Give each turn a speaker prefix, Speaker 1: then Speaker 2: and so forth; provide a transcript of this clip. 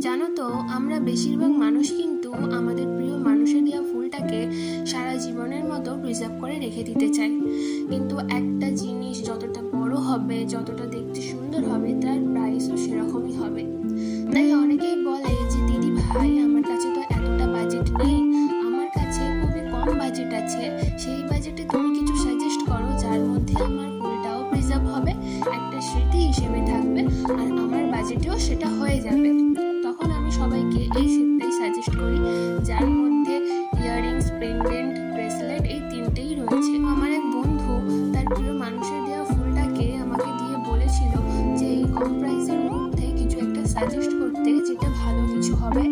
Speaker 1: জানো তো, আমরা বেশিরভাগ মানুষ কিন্তু আমাদের প্রিয় মানুষের দেওয়া ফুলটাকে সারা জীবনের মতো প্রিজার্ভ করে রেখে দিতে চাই। কিন্তু একটা জিনিস যতটা বড় হবে, যতটা দেখতে সুন্দর হবে, তার প্রাইসও সেরকমই হবে। তাই অনেকেই বলে যে দিদি ভাই, আমার কাছে তো এতটা বাজেট নেই, আমার কাছে খুবই কম বাজেট আছে, সেই বাজেটে তুমি কিছু সাজেস্ট করো যার মধ্যে আমার ফুলটাও প্রিজার্ভ হবে, একটা স্মৃতি হিসেবে থাকবে, আর আমার বাজেটেও সেটা হয়ে যাবে। তখন আমি সবাইকে এই সেটটাই সাজেস্ট করি, যার মধ্যে ইয়াররিংস, পেন্ডেন্ট, ব্রেসলেট এই তিনটেই রয়েছে। আমার এক বন্ধু তার প্রিয় মানুষের দেওয়া ফুলটাকে আমাকে দিয়ে বলেছিল যে এই কম প্রাইসের মধ্যে কিছু একটা সাজেস্ট করতে, যেটা ভালো কিছু হবে।